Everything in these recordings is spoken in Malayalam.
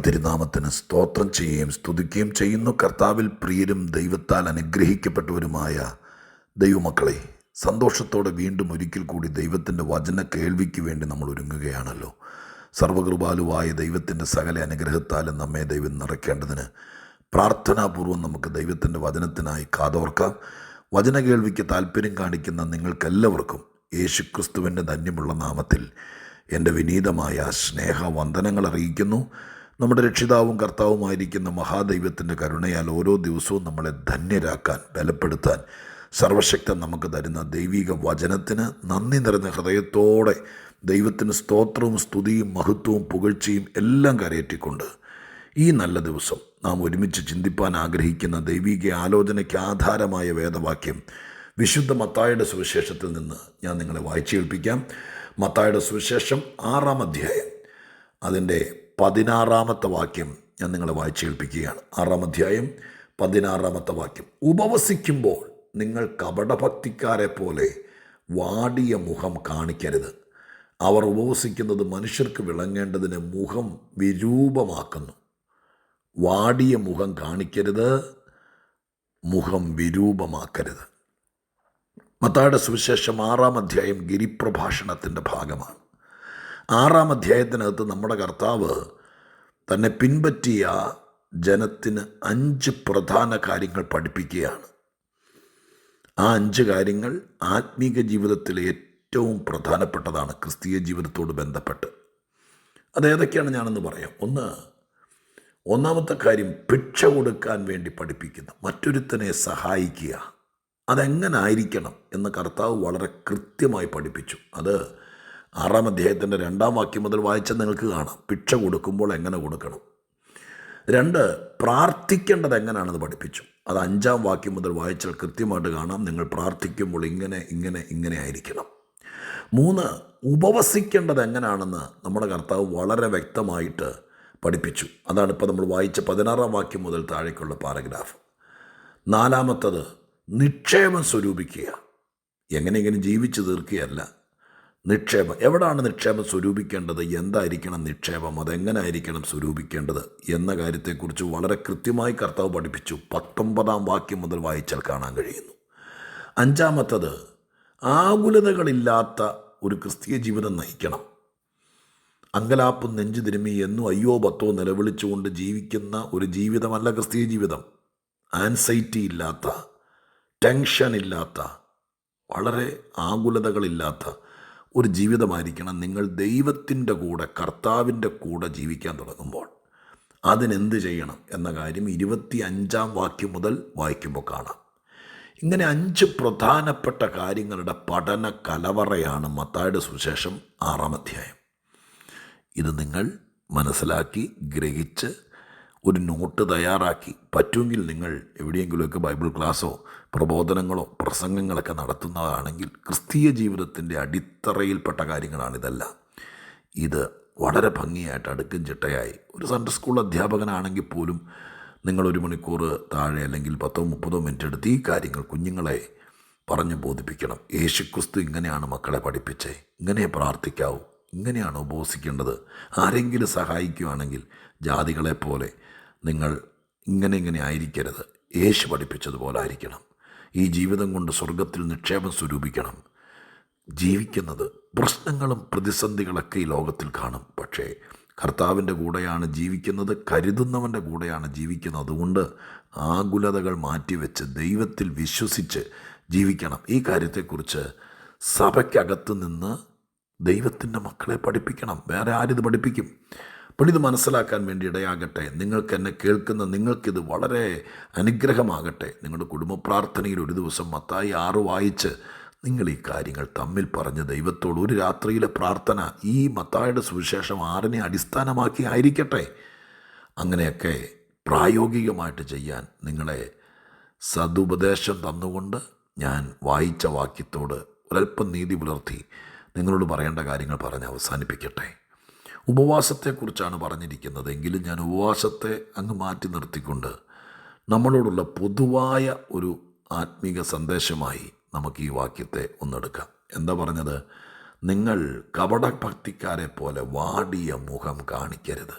തിരുനാമത്തിന് സ്തോത്രം ചെയ്യുകയും സ്തുതിക്കുകയും ചെയ്യുന്നു. കർത്താവിൽ പ്രിയരും ദൈവത്താൽ അനുഗ്രഹിക്കപ്പെട്ടവരുമായ ദൈവമക്കളെ, സന്തോഷത്തോടെ വീണ്ടും ഒരിക്കൽ കൂടി ദൈവത്തിൻ്റെ വചന കേൾവിക്ക് വേണ്ടി നമ്മൾ ഒരുങ്ങുകയാണല്ലോ. സർവകൃപാലുവായ ദൈവത്തിൻ്റെ സകല അനുഗ്രഹത്താലും നമ്മെ ദൈവം നിറയ്ക്കേണ്ടതിന് പ്രാർത്ഥനാപൂർവ്വം നമുക്ക് ദൈവത്തിൻ്റെ വചനത്തിനായി കാതോർക്കാം. വചന കേൾവിക്ക് താല്പര്യം കാണിക്കുന്ന നിങ്ങൾക്കെല്ലാവർക്കും യേശുക്രിസ്തുവിൻ്റെ ധന്യമുള്ള നാമത്തിൽ എൻ്റെ വിനീതമായ സ്നേഹവന്ദനങ്ങൾ അറിയിക്കുന്നു. നമ്മുടെ രക്ഷിതാവും കർത്താവുമായിരിക്കുന്ന മഹാദൈവത്തിൻ്റെ കരുണയാൽ ഓരോ ദിവസവും നമ്മളെ ധന്യരാക്കാൻ, ബലപ്പെടുത്താൻ സർവശക്തൻ നമുക്ക് തരുന്ന ദൈവിക വചനത്തിന് നന്ദി നിറഞ്ഞ ഹൃദയത്തോടെ ദൈവത്തിന് സ്തോത്രവും സ്തുതിയും മഹത്വവും പുകഴ്ചയും എല്ലാം കരയേറ്റിക്കൊണ്ട് ഈ നല്ല ദിവസം നാം ഒരുമിച്ച് ചിന്തിപ്പാൻ ആഗ്രഹിക്കുന്ന ദൈവിക ആലോചനയ്ക്ക് ആധാരമായ വേദവാക്യം വിശുദ്ധ മത്തായിയുടെ സുവിശേഷത്തിൽ നിന്ന് ഞാൻ നിങ്ങളെ വായിച്ചു കേൾപ്പിക്കാം. മത്തായിയുടെ സുവിശേഷം 6-ാം അധ്യായം അതിൻ്റെ 16-ാമത്തെ വാക്യം ഞാൻ നിങ്ങളെ വായിച്ചു കേൾപ്പിക്കുകയാണ്. 6-ാം അധ്യായം 16-ാമത്തെ വാക്യം: ഉപവസിക്കുമ്പോൾ നിങ്ങൾ കപടഭക്തിക്കാരെ പോലെ വാടിയ മുഖം കാണിക്കരുത്. അവർ ഉപവസിക്കുന്നത് മനുഷ്യർക്ക് വിളങ്ങേണ്ടതിന് മുഖം വിരൂപമാക്കുന്നു. വാടിയ മുഖം കാണിക്കരുത്, മുഖം വിരൂപമാക്കരുത്. മത്തായിയുടെ സുവിശേഷം 6-ാം അധ്യായം ഗിരിപ്രഭാഷണത്തിൻ്റെ ഭാഗമാണ്. 6-ാം അധ്യായത്തിനകത്ത് നമ്മുടെ കർത്താവ് തന്നെ പിൻപറ്റിയ ജനത്തിന് 5 പ്രധാന കാര്യങ്ങൾ പഠിപ്പിക്കുകയാണ്. ആ 5 കാര്യങ്ങൾ ആത്മീക ജീവിതത്തിലെ ഏറ്റവും പ്രധാനപ്പെട്ടതാണ്, ക്രിസ്തീയ ജീവിതത്തോട് ബന്ധപ്പെട്ട്. അതേതൊക്കെയാണ് ഞാനെന്ന് പറയാം. ഒന്നാമത്തെ കാര്യം, ഭിക്ഷ കൊടുക്കാൻ വേണ്ടി പഠിപ്പിക്കുന്നു. മറ്റൊരുത്തനെ സഹായിക്കുക. അതെങ്ങനെ ആയിരിക്കണം എന്ന് കർത്താവ് വളരെ കൃത്യമായി പഠിപ്പിച്ചു. അത് 6-ാം അധ്യായത്തിൻ്റെ 2-ാം വാക്യം മുതൽ വായിച്ചാൽ നിങ്ങൾക്ക് കാണാം. ഭിക്ഷ കൊടുക്കുമ്പോൾ എങ്ങനെ കൊടുക്കണം. 2, പ്രാർത്ഥിക്കേണ്ടത് എങ്ങനെയാണെന്ന് പഠിപ്പിച്ചു. അത് 5-ാം വാക്യം മുതൽ വായിച്ചാൽ കൃത്യമായിട്ട് കാണാം. നിങ്ങൾ പ്രാർത്ഥിക്കുമ്പോൾ ഇങ്ങനെ ആയിരിക്കണം. 3, ഉപവസിക്കേണ്ടത് എങ്ങനെയാണെന്ന് നമ്മുടെ കർത്താവ് വളരെ വ്യക്തമായിട്ട് പഠിപ്പിച്ചു. അതാണ് ഇപ്പോൾ നമ്മൾ വായിച്ച 16-ാം വാക്യം മുതൽ താഴേക്കുള്ള പാരഗ്രാഫ്. 4, നിക്ഷേപം സ്വരൂപിക്കുക. എങ്ങനെയെങ്കിലും ജീവിച്ചു തീർക്കുകയല്ല, നിക്ഷേപം. എവിടാണ് നിക്ഷേപം സ്വരൂപിക്കേണ്ടത്, എന്തായിരിക്കണം നിക്ഷേപം, അതെങ്ങനായിരിക്കണം സ്വരൂപിക്കേണ്ടത് എന്ന കാര്യത്തെക്കുറിച്ച് വളരെ കൃത്യമായി കർത്താവ് പഠിപ്പിച്ചു. 19-ാം വാക്യം മുതൽ വായിച്ചാൽ കാണാൻ കഴിയുന്നു. 5, ആകുലതകളില്ലാത്ത ഒരു ക്രിസ്തീയ ജീവിതം നയിക്കണം. അങ്കലാപ്പും നെഞ്ചു തിരുമ്മി എന്നും അയ്യോ പത്തോ നിലവിളിച്ചുകൊണ്ട് ജീവിക്കുന്ന ഒരു ജീവിതമല്ല ക്രിസ്തീയ ജീവിതം. ആൻസൈറ്റി ഇല്ലാത്ത, ടെൻഷൻ ഇല്ലാത്ത, വളരെ ആകുലതകളില്ലാത്ത ഒരു ജീവിതമായിരിക്കണം നിങ്ങൾ ദൈവത്തിൻ്റെ കൂടെ, കർത്താവിൻ്റെ കൂടെ ജീവിക്കാൻ തുടങ്ങുമ്പോൾ. അതിനെന്ത് ചെയ്യണം എന്ന കാര്യം 25-ാം വാക്യം മുതൽ വായിക്കുമ്പോൾ കാണാം. ഇങ്ങനെ 5 പ്രധാനപ്പെട്ട കാര്യങ്ങളുടെ പഠന കലവറയാണ് മത്തായിയുടെ സുവിശേഷം 6-ാം അധ്യായം. ഇത് നിങ്ങൾ മനസ്സിലാക്കി ഗ്രഹിച്ച് ഒരു നോട്ട് തയ്യാറാക്കി, പറ്റുമെങ്കിൽ നിങ്ങൾ എവിടെയെങ്കിലുമൊക്കെ ബൈബിൾ ക്ലാസ്സോ പ്രബോധനങ്ങളോ പ്രസംഗങ്ങളൊക്കെ നടത്തുന്നതാണെങ്കിൽ ക്രിസ്തീയ ജീവിതത്തിൻ്റെ അടിത്തറയിൽപ്പെട്ട കാര്യങ്ങളാണിതെല്ലാം. ഇത് വളരെ ഭംഗിയായിട്ട് അടുക്കും ചിട്ടയായി ഒരു സൺഡേ സ്കൂൾ അധ്യാപകനാണെങ്കിൽ പോലും നിങ്ങൾ 1 മണിക്കൂർ താഴെ അല്ലെങ്കിൽ 10-30 മിനിറ്റ് എടുത്ത് ഈ കാര്യങ്ങൾ കുഞ്ഞുങ്ങളെ പറഞ്ഞ് ബോധിപ്പിക്കണം. യേശുക്രിസ്തു ഇങ്ങനെയാണ് മക്കളെ പഠിപ്പിച്ചേ, ഇങ്ങനെ പ്രാർത്ഥിക്കാവൂ, ഇങ്ങനെയാണ് ഉപവസിക്കേണ്ടത്. ആരെങ്കിലും സഹായിക്കുകയാണെങ്കിൽ ജാതികളെപ്പോലെ നിങ്ങൾ ഇങ്ങനെ ആയിരിക്കരുത്, യേശു പഠിപ്പിച്ചതുപോലെ ആയിരിക്കണം. ഈ ജീവിതം കൊണ്ട് സ്വർഗത്തിൽ നിക്ഷേപം സ്വരൂപിക്കണം. ജീവിക്കുന്നത് പ്രശ്നങ്ങളും പ്രതിസന്ധികളൊക്കെ ഈ ലോകത്തിൽ കാണും. പക്ഷേ കർത്താവിൻ്റെ കൂടെയാണ് ജീവിക്കുന്നത്, കരുതുന്നവൻ്റെ കൂടെയാണ് ജീവിക്കുന്നത്. അതുകൊണ്ട് ആകുലതകൾ മാറ്റിവെച്ച് ദൈവത്തിൽ വിശ്വസിച്ച് ജീവിക്കണം. ഈ കാര്യത്തെക്കുറിച്ച് സഭയ്ക്കകത്ത് നിന്ന് ദൈവത്തിൻ്റെ മക്കളെ പഠിപ്പിക്കണം. വേറെ ആരിത് പഠിപ്പിക്കും? അപ്പോൾ ഇത് മനസ്സിലാക്കാൻ വേണ്ടി ഇടയാകട്ടെ. എന്നെ കേൾക്കുന്ന നിങ്ങൾക്കിത് വളരെ അനുഗ്രഹമാകട്ടെ. നിങ്ങളുടെ കുടുംബ പ്രാർത്ഥനയിൽ ഒരു ദിവസം മത്തായി 6 വായിച്ച് നിങ്ങൾ ഈ കാര്യങ്ങൾ തമ്മിൽ പറഞ്ഞ് ദൈവത്തോട് ഒരു രാത്രിയിലെ പ്രാർത്ഥന ഈ മത്തായിയുടെ സുവിശേഷം 6-നെ അടിസ്ഥാനമാക്കി ആയിരിക്കട്ടെ. അങ്ങനെയൊക്കെ പ്രായോഗികമായിട്ട് ചെയ്യാൻ നിങ്ങളെ സതുപദേശം തന്നുകൊണ്ട് ഞാൻ വായിച്ച വാക്യത്തോട് ഒരൽപ്പം നീതി പുലർത്തി നിങ്ങളോട് പറയേണ്ട കാര്യങ്ങൾ പറഞ്ഞ് അവസാനിപ്പിക്കട്ടെ. ഉപവാസത്തെക്കുറിച്ചാണ് പറഞ്ഞിരിക്കുന്നത്. എങ്കിലും ഞാൻ ഉപവാസത്തെ അങ്ങ് മാറ്റി നിർത്തിക്കൊണ്ട് നമ്മളോടുള്ള പൊതുവായ ഒരു ആത്മീക സന്ദേശമായി നമുക്ക് ഈ വാക്യത്തെ ഒന്നെടുക്കാം. എന്താ പറഞ്ഞത്? നിങ്ങൾ കപടഭക്തിക്കാരെ പോലെ വാടിയ മുഖം കാണിക്കരുത്.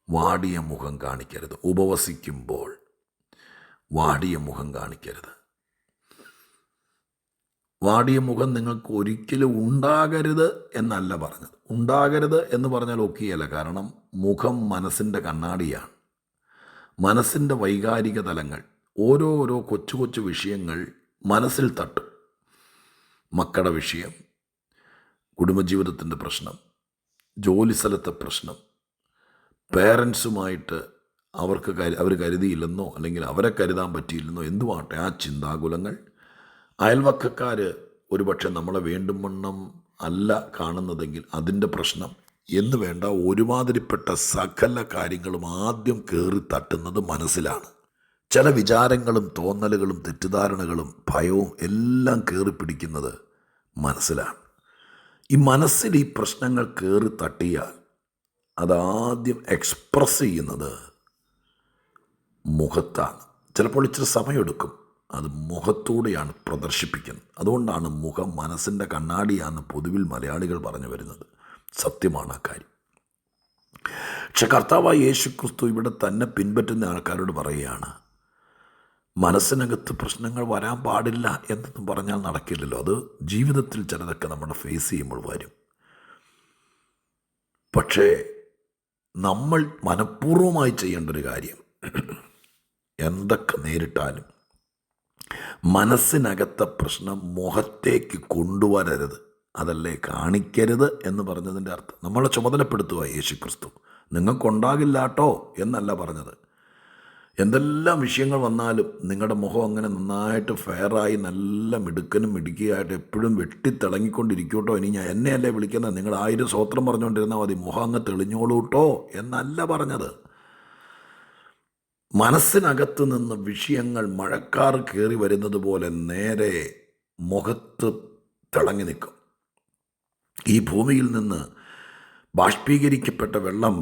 വാടിയ മുഖം കാണിക്കരുത്. ഉപവസിക്കുമ്പോൾ വാടിയ മുഖം കാണിക്കരുത്. വാടിയ മുഖം നിങ്ങൾക്ക് ഒരിക്കലും ഉണ്ടാകരുത് എന്നല്ല പറഞ്ഞത്. ഉണ്ടാകരുത് എന്ന് പറഞ്ഞാൽ ഒക്കെയല്ല. കാരണം മുഖം മനസ്സിൻ്റെ കണ്ണാടിയാണ്. മനസ്സിൻ്റെ വൈകാരിക തലങ്ങൾ, ഓരോരോ കൊച്ചു കൊച്ചു വിഷയങ്ങൾ മനസ്സിൽ തട്ടും. മക്കളുടെ വിഷയം, കുടുംബജീവിതത്തിൻ്റെ പ്രശ്നം, ജോലിസ്ഥലത്തെ പ്രശ്നം, പേരൻസുമായിട്ട് അവർ കരുതിയില്ലെന്നോ അല്ലെങ്കിൽ അവരെ കരുതാൻ പറ്റിയില്ലെന്നോ എന്തുമാട്ടെ ആ ചിന്താകുലങ്ങൾ, അയൽവക്കക്കാർ ഒരുപക്ഷെ നമ്മളെ വേണ്ടും വണ്ണം അല്ല കാണുന്നതെങ്കിൽ അതിൻ്റെ പ്രശ്നം എന്ന് വേണ്ട ഒരുമാതിരിപ്പെട്ട സകല കാര്യങ്ങളും ആദ്യം കയറി തട്ടുന്നത് മനസ്സിലാണ്. ചില വിചാരങ്ങളും തോന്നലുകളും തെറ്റിദ്ധാരണകളും ഭയവും എല്ലാം കയറി പിടിക്കുന്നത് മനസ്സിലാണ്. ഈ മനസ്സിൽ ഈ പ്രശ്നങ്ങൾ കയറി തട്ടിയാൽ അതാദ്യം എക്സ്പ്രസ് ചെയ്യുന്നത് മുഖത്താണ്. ചിലപ്പോൾ ഇച്ചിരി സമയമെടുക്കും, അത് മുഖത്തൂടെയാണ് പ്രദർശിപ്പിക്കുന്നത്. അതുകൊണ്ടാണ് മുഖം മനസ്സിൻ്റെ കണ്ണാടിയാണെന്ന് പൊതുവിൽ മലയാളികൾ പറഞ്ഞു വരുന്നത്. സത്യമാണ് ആ കാര്യം. പക്ഷെ കർത്താവായ യേശുക്രിസ്തു ഇവിടെ തന്നെ പിൻപറ്റുന്ന ആൾക്കാരോട് പറയുകയാണ്, മനസ്സിനകത്ത് പ്രശ്നങ്ങൾ വരാൻ പാടില്ല എന്നൊന്നും പറഞ്ഞാൽ നടക്കില്ലല്ലോ. അത് ജീവിതത്തിൽ ചിലതൊക്കെ നമ്മുടെ ഫേസ് ചെയ്യുമ്പോൾ വരും. പക്ഷേ നമ്മൾ മനഃപൂർവ്വമായി ചെയ്യേണ്ട ഒരു കാര്യം, എന്തൊക്കെ നേരിട്ടാലും മനസ്സിനകത്തെ പ്രശ്നം മുഖത്തേക്ക് കൊണ്ടുവരരുത്, അതല്ലേ കാണിക്കരുത് എന്ന് പറഞ്ഞതിൻ്റെ അർത്ഥം. നമ്മളെ ചുമതലപ്പെടുത്തുക യേശുക്രിസ്തു. നിങ്ങൾക്കുണ്ടാകില്ല കേട്ടോ എന്നല്ല പറഞ്ഞത്. എന്തെല്ലാം വിഷയങ്ങൾ വന്നാലും നിങ്ങളുടെ മുഖം അങ്ങനെ നന്നായിട്ട് ഫെയറായി നല്ല മിടുക്കനും മിടുക്കിയായിട്ട് എപ്പോഴും വെട്ടിത്തിളങ്ങിക്കൊണ്ടിരിക്കൂട്ടോ. ഇനി ഞാൻ എന്നെയല്ലേ വിളിക്കുന്നത്, നിങ്ങൾ 1000 സ്തോത്രം പറഞ്ഞുകൊണ്ടിരുന്നാൽ മതി, മുഖം അങ്ങ് തെളിഞ്ഞോളൂ കേട്ടോ എന്നല്ല പറഞ്ഞത്. മനസ്സിനകത്ത് നിന്ന് വിഷയങ്ങൾ മഴക്കാർ കയറി വരുന്നത് പോലെ നേരെ മുഖത്ത് തിളങ്ങി നിൽക്കും. ഈ ഭൂമിയിൽ നിന്ന് ബാഷ്പീകരിക്കപ്പെട്ട വെള്ളം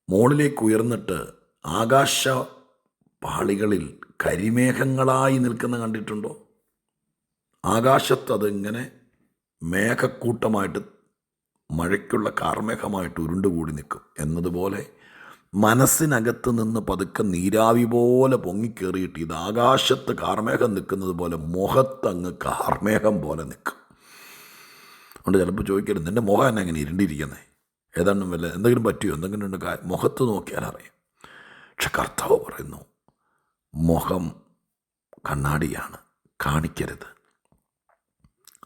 മുകളിലേക്ക് ഉയർന്നിട്ട് ആകാശ പാളികളിൽ കരിമേഘങ്ങളായി നിൽക്കുന്ന കണ്ടിട്ടുണ്ടോ? ആകാശത്ത് അതിങ്ങനെ മേഘക്കൂട്ടമായിട്ട് മഴയ്ക്കുള്ള കാർമേഘമായിട്ട് ഉരുണ്ടുകൂടി നിൽക്കും എന്നതുപോലെ മനസ്സിനകത്ത് നിന്ന് പതുക്കെ നീരാവി പോലെ പൊങ്ങിക്കേറിയിട്ട് ഇത് ആകാശത്ത് കാർമേഘം നിൽക്കുന്നത് പോലെ മുഖത്തങ്ങ് കാർമേഘം പോലെ നിൽക്കും. അതുകൊണ്ട് ചിലപ്പോൾ ചോദിക്കരുത്, നിൻ്റെ മുഖം തന്നെ അങ്ങനെ ഇരുണ്ടിരിക്കുന്നത്, ഏതാണ്ടും വല്ല എന്തെങ്കിലും പറ്റിയോ, എന്തെങ്കിലും ഉണ്ട് മുഖത്ത് നോക്കിയാൽ അറിയാം. പക്ഷെ കർത്താവ് പറയുന്നു, മുഖം കണ്ണാടിയാണ്, കാണിക്കരുത്.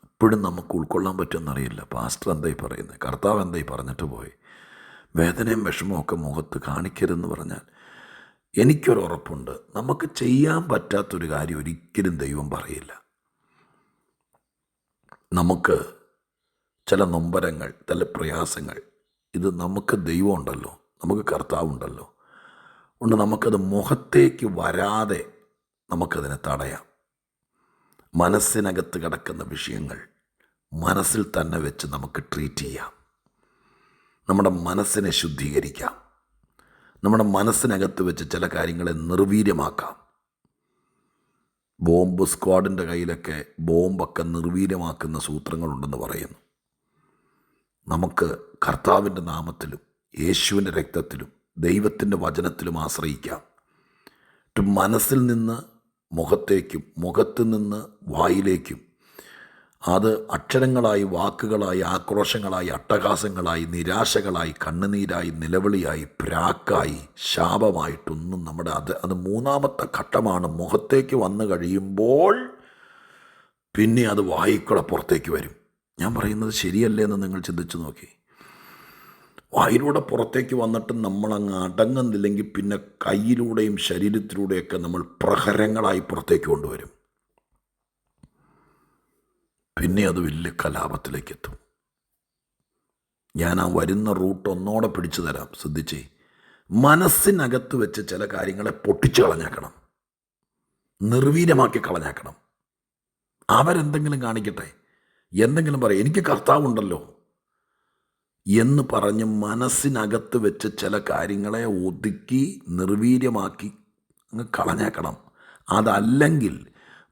ഇപ്പോഴും നമുക്ക് ഉൾക്കൊള്ളാൻ പറ്റുമെന്നറിയില്ല. പാസ്റ്റർ എന്തായി പറയുന്നത്, കർത്താവ് എന്തായി പറഞ്ഞിട്ട് പോയി, വേദനയും വിഷമമൊക്കെ മുഖത്ത് കാണിക്കരുതെന്ന് പറഞ്ഞാൽ എനിക്കൊരു ഉറപ്പുണ്ട്, നമുക്ക് ചെയ്യാൻ പറ്റാത്തൊരു കാര്യം ഒരിക്കലും ദൈവം പറയില്ല. നമുക്ക് ചില നൊമ്പരങ്ങൾ, ചില പ്രയാസങ്ങൾ, ഇത് നമുക്ക് ദൈവം ഉണ്ടല്ലോ, നമുക്ക് കർത്താവുണ്ടല്ലോ, അതുകൊണ്ട് നമുക്കത് മുഖത്തേക്ക് വരാതെ നമുക്കതിനെ തടയാം. മനസ്സിനകത്ത് കിടക്കുന്ന വിഷയങ്ങൾ മനസ്സിൽ തന്നെ വെച്ച് നമുക്ക് ട്രീറ്റ് ചെയ്യാം. നമ്മുടെ മനസ്സിനെ ശുദ്ധീകരിക്കാം. നമ്മുടെ മനസ്സിനകത്ത് വെച്ച് ചില കാര്യങ്ങളെ നിർവീര്യമാക്കാം. ബോംബ് സ്ക്വാഡിൻ്റെ കയ്യിലൊക്കെ ബോംബൊക്കെ നിർവീര്യമാക്കുന്ന സൂത്രങ്ങളുണ്ടെന്ന് പറയുന്നു. നമുക്ക് കർത്താവിൻ്റെ നാമത്തിലും യേശുവിൻ്റെ രക്തത്തിലും ദൈവത്തിൻ്റെ വചനത്തിലും ആശ്രയിക്കാം. മനസ്സിൽ നിന്ന് മുഖത്തേക്കും മുഖത്ത് നിന്ന് വായിലേക്കും അത് അക്ഷരങ്ങളായി, വാക്കുകളായി, ആക്രോശങ്ങളായി, അട്ടഹാസങ്ങളായി, നിരാശകളായി, കണ്ണുനീരായി, നിലവിളിയായി, പ്രാക്കായി, ശാപമായിട്ടൊന്നും നമ്മുടെ അത് മൂന്നാമത്തെ ഘട്ടമാണ്. മുഖത്തേക്ക് വന്നു കഴിയുമ്പോൾ പിന്നെ അത് വായിക്കൂടെ പുറത്തേക്ക് വരും. ഞാൻ പറയുന്നത് ശരിയല്ലേ എന്ന് നിങ്ങൾ ചിന്തിച്ചു നോക്കി. വായിലൂടെ പുറത്തേക്ക് വന്നിട്ട് നമ്മളങ്ങ് അടങ്ങുന്നില്ലെങ്കിൽ പിന്നെ കയ്യിലൂടെയും ശരീരത്തിലൂടെയൊക്കെ നമ്മൾ പ്രഹരങ്ങളായി പുറത്തേക്ക് കൊണ്ടുവരും. പിന്നെ അത് വലിയ കലാപത്തിലേക്ക് എത്തും. ഞാൻ ആ വരുന്ന റൂട്ട് ഒന്നോടെ പിടിച്ചു തരാം, ശ്രദ്ധിച്ചേ. മനസ്സിനകത്ത് വെച്ച് ചില കാര്യങ്ങളെ പൊട്ടിച്ച് കളഞ്ഞേക്കണം, നിർവീര്യമാക്കി കളഞ്ഞേക്കണം. അവരെന്തെങ്കിലും കാണിക്കട്ടെ, എന്തെങ്കിലും പറയും, എനിക്ക് കർത്താവുണ്ടല്ലോ എന്ന് പറഞ്ഞ് മനസ്സിനകത്ത് വെച്ച് ചില കാര്യങ്ങളെ ഒതുക്കി നിർവീര്യമാക്കി അങ്ങ് കളഞ്ഞേക്കണം. അതല്ലെങ്കിൽ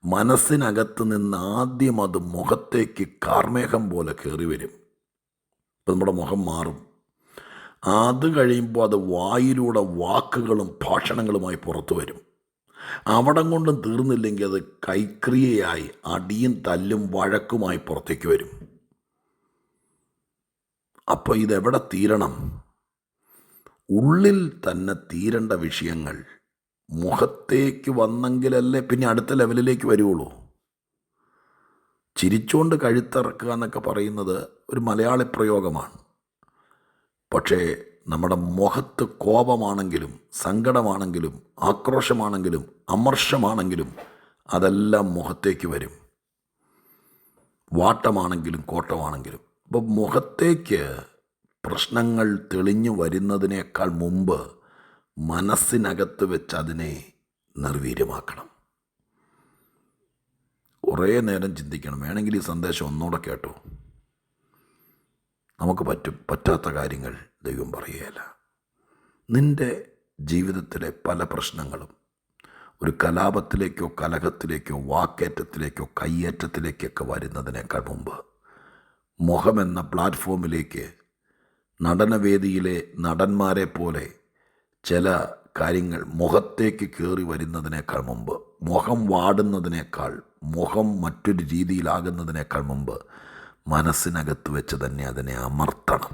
മനസ്സിനകത്ത് നിന്ന് ആദ്യം അത് മുഖത്തേക്ക് കാർമേഘം പോലെ കയറി വരും. ഇപ്പം നമ്മുടെ മുഖം മാറും. അത് കഴിയുമ്പോൾ അത് വായിലൂടെ വാക്കുകളും ഭാഷണങ്ങളുമായി പുറത്തു വരും. അവിടം കൊണ്ടും തീർന്നില്ലെങ്കിൽ അത് കൈക്രിയയായി അടിയും തല്ലും വഴക്കുമായി പുറത്തേക്ക് വരും. അപ്പോൾ ഇതെവിടെ തീരണം? ഉള്ളിൽ തന്നെ തീരേണ്ട വിഷയങ്ങൾ മുഖത്തേക്ക് വന്നെങ്കിലല്ലേ പിന്നെ അടുത്ത ലെവലിലേക്ക് വരുള്ളൂ. ചിരിച്ചുകൊണ്ട് കഴുത്തിറക്കുക എന്നൊക്കെ പറയുന്നത് ഒരു മലയാളി പ്രയോഗമാണ്. പക്ഷേ നമ്മുടെ മുഖത്ത് കോപമാണെങ്കിലും സങ്കടമാണെങ്കിലും ആക്രോശമാണെങ്കിലും അമർഷമാണെങ്കിലും അതെല്ലാം മുഖത്തേക്ക് വരും. വാട്ടമാണെങ്കിലും കോട്ടമാണെങ്കിലും. അപ്പോൾ മുഖത്തേക്ക് പ്രശ്നങ്ങൾ തെളിഞ്ഞു വരുന്നതിനേക്കാൾ മുമ്പ് മനസ്സിനകത്ത് വെച്ച് അതിനെ നിർവീര്യമാക്കണം. കുറേ നേരം ചിന്തിക്കണം. വേണമെങ്കിൽ ഈ സന്ദേശം ഒന്നുകൂടെ കേട്ടോ. നമുക്ക് പറ്റാത്ത കാര്യങ്ങൾ ദൈവം പറയുകയില്ല. നിൻ്റെ ജീവിതത്തിലെ പല പ്രശ്നങ്ങളും ഒരു കലാപത്തിലേക്കോ കലഹത്തിലേക്കോ വാക്കേറ്റത്തിലേക്കോ കയ്യേറ്റത്തിലേക്കൊക്കെ വരുന്നതിനേക്കാൾ മുമ്പ് മുഖമെന്ന പ്ലാറ്റ്ഫോമിലേക്ക് നടനവേദിയിലെ നടന്മാരെ പോലെ ചില കാര്യങ്ങൾ മുഖത്തേക്ക് കയറി വരുന്നതിനേക്കാൾ മുമ്പ്, മുഖം വാടുന്നതിനേക്കാൾ, മുഖം മറ്റൊരു രീതിയിലാകുന്നതിനേക്കാൾ മുമ്പ് മനസ്സിനകത്ത് വെച്ച് തന്നെ അതിനെ അമർത്തണം.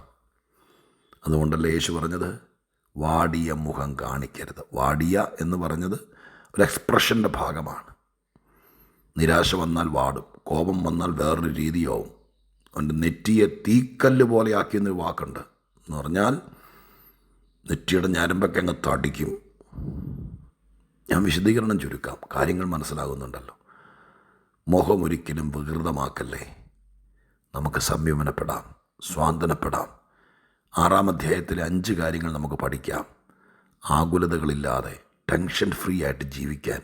അതുകൊണ്ടല്ലേ യേശു പറഞ്ഞത് വാടിയ മുഖം കാണിക്കരുത്. വാടിയ എന്ന് പറഞ്ഞത് ഒരു എക്സ്പ്രഷൻ്റെ ഭാഗമാണ്. നിരാശ വന്നാൽ വാടും, കോപം വന്നാൽ വേറൊരു രീതിയാവും. അവൻ്റെ നെറ്റിയെ തീക്കല്ല് പോലെ ആക്കിയെന്നൊരു വാക്കുണ്ട്. എന്ന് പറഞ്ഞാൽ നെറ്റിയുടെ ഞരമ്പൊക്കെ അങ്ങ് തടിക്കും. ഞാൻ വിശദീകരണം ചുരുക്കാം, കാര്യങ്ങൾ മനസ്സിലാകുന്നുണ്ടല്ലോ. മുഖം ഒരിക്കലും വികൃതമാക്കല്ലേ. നമുക്ക് സംയമനപ്പെടാം, സ്വാന്തനപ്പെടാം. 6-ാം അധ്യായത്തിലെ 5 കാര്യങ്ങൾ നമുക്ക് പഠിക്കാം. ആകുലതകളില്ലാതെ ടെൻഷൻ ഫ്രീ ആയിട്ട് ജീവിക്കാൻ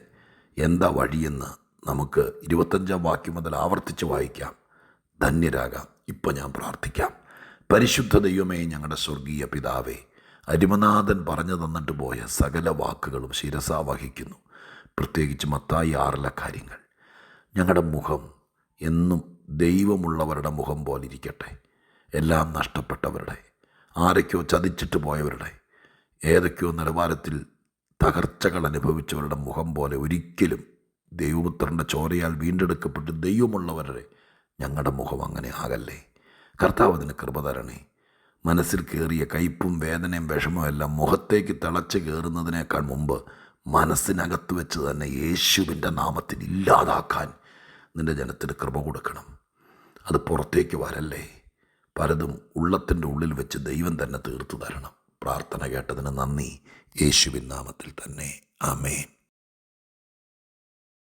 എന്താ വഴിയെന്ന് നമുക്ക് 25-ാം വാക്യം മുതൽ ആവർത്തിച്ച് വായിക്കാം. ധന്യരാകാം. ഇപ്പം ഞാൻ പ്രാർത്ഥിക്കാം. പരിശുദ്ധ ദൈവമേ, ഞങ്ങളുടെ സ്വർഗീയ പിതാവേ, അരിമനാഥൻ പറഞ്ഞു തന്നിട്ട് പോയ സകല വാക്കുകളും ശിരസാ വഹിക്കുന്നു. പ്രത്യേകിച്ച് മത്തായി 6-ലെ കാര്യങ്ങൾ. ഞങ്ങളുടെ മുഖം എന്നും ദൈവമുള്ളവരുടെ മുഖം പോലെ ഇരിക്കട്ടെ. എല്ലാം നഷ്ടപ്പെട്ടവരുടെ, ആരൊക്കെയോ ചതിച്ചിട്ട് പോയവരുടെ, ഏതൊക്കെയോ നിലവാരത്തിൽ തകർച്ചകൾ അനുഭവിച്ചവരുടെ മുഖം പോലെ ഒരിക്കലും ദൈവപുത്രൻ്റെ ചോരയാൽ വീണ്ടെടുക്കപ്പെട്ട് ദൈവമുള്ളവരുടെ ഞങ്ങളുടെ മുഖം അങ്ങനെ ആകല്ലേ. കർത്താവ് അതിന് കൃപ തരണേ. മനസ്സിൽ കയറിയ കയ്പും വേദനയും വിഷമവും എല്ലാം മുഖത്തേക്ക് തിളച്ച് കയറുന്നതിനേക്കാൾ മുമ്പ് മനസ്സിനകത്ത് വെച്ച് തന്നെ യേശുവിൻ്റെ നാമത്തിൽ ഇല്ലാതാക്കാൻ നിൻ്റെ ജനത്തിന് കൃപ കൊടുക്കണം. അത് പുറത്തേക്ക് വരല്ലേ. പലതും ഉള്ളത്തിൻ്റെ ഉള്ളിൽ വെച്ച് ദൈവം തന്നെ തീർത്തു തരണം. പ്രാർത്ഥന കേട്ടതിന് നന്ദി. യേശുവിൻ നാമത്തിൽ തന്നെ ആമേൻ.